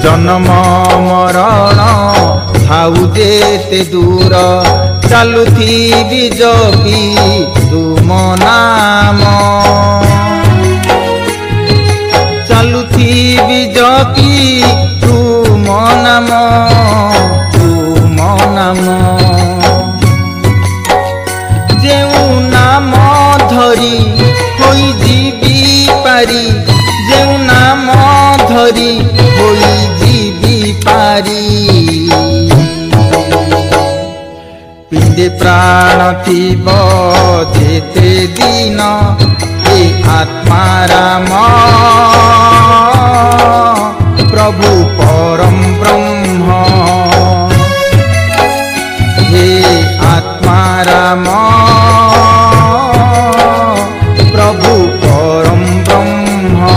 जन्म मरण थाउ जेते दूर चालुथी जपी तुम नाम चालुथी जपी तुम नाम तुम नाम जेउ नाम धरी होई जीवी पारी जेउ नाम धरी होई जीवी पारी पिंडे प्राण थीब जेते दिन हे आत्मा राम प्रभु परम ब्रह्म हे आत्मा राम प्रभु परम ब्रह्म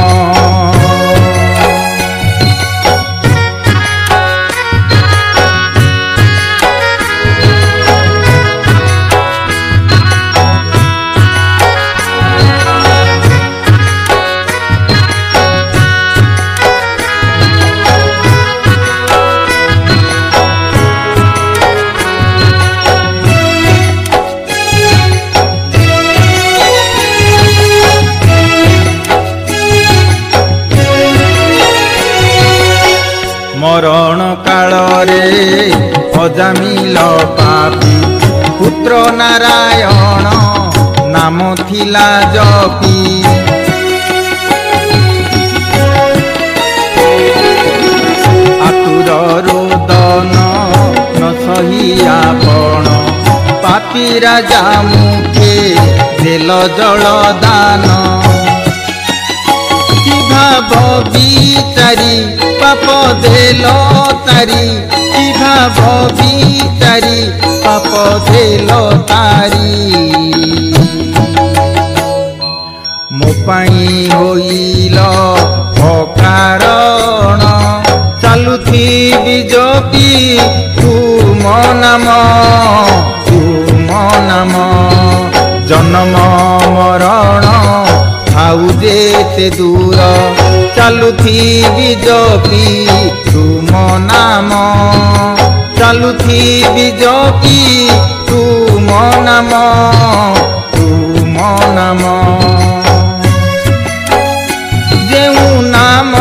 मरण काल रे अजामिल पापी पुत्र नारायण नाम थिला जपी आतुर रोदन न सही आपण पापी राजा मुखे देल जल दान कि भाव विचारी पाप देल तारी कि भाव विचारी पाप देल तारी मो पाई होइल अकारण चालुथी जपी तुम नाम जन्म मरण थाउ जेते दूर चालुथी जपी तुम नाम चालुथी जपी तुम नाम जेउ नाम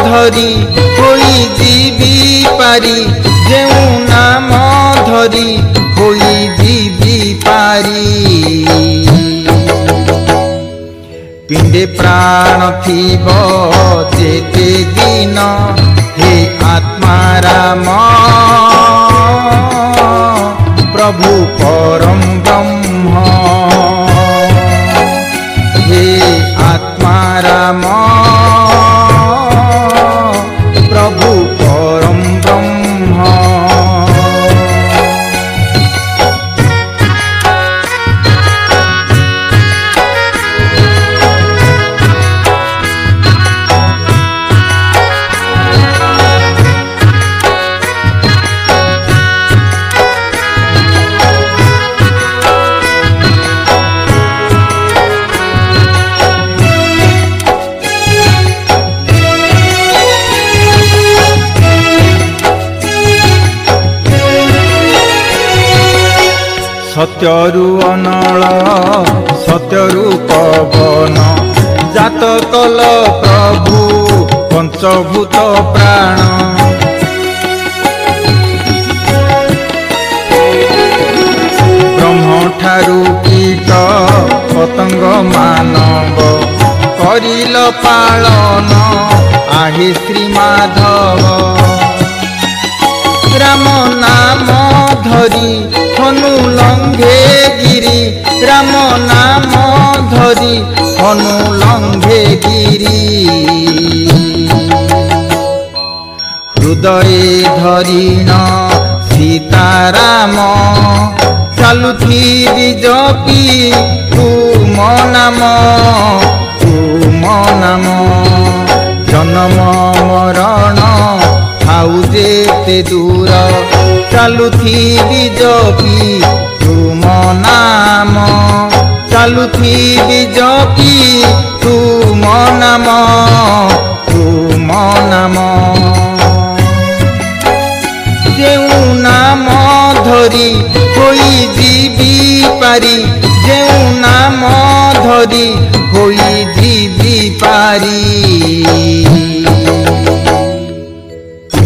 धरी होई जीवी पारी जेउ नाम धरी होई जीवी पारी पिंडे प्राण थीब जेते दिन हे आत्मा राम प्रभु परम ब्रह्म हे आत्मा राम प्रभु परम ब्रह्म सत्यरु अनल सत्यरु पवन जात कल प्रभु पंचभूत प्राण ब्रह्म ठारू कीट पतंग मानव करिल पालन आहे श्री माधव राम नाम धरी हनु लंघे गिरी राम नाम धरी हनु लंघे गिरी हृदय धरिण सीताराम चालुथिबि जपि तुम नाम जन्म मरण थाउ जेते दूर चालुथिबि जपि तुम नाम चालुथिबि जपि तुम नाम जेउ नाम धरी होई जीवी पारी जेउ नाम धरी होई जीवी पारी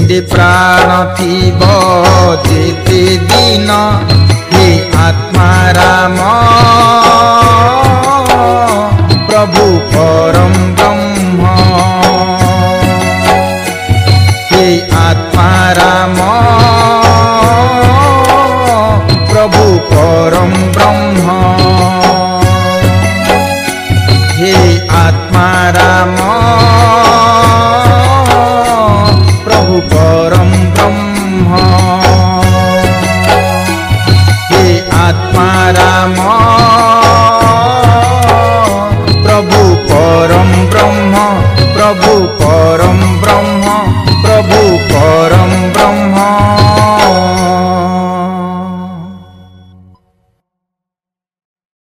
पिंडे प्राण थीब जेते दिन हे आत्मा राम प्रभु परम ब्रह्म हे आत्मा राम प्रभु परम ब्रह्म हे आत्मा राम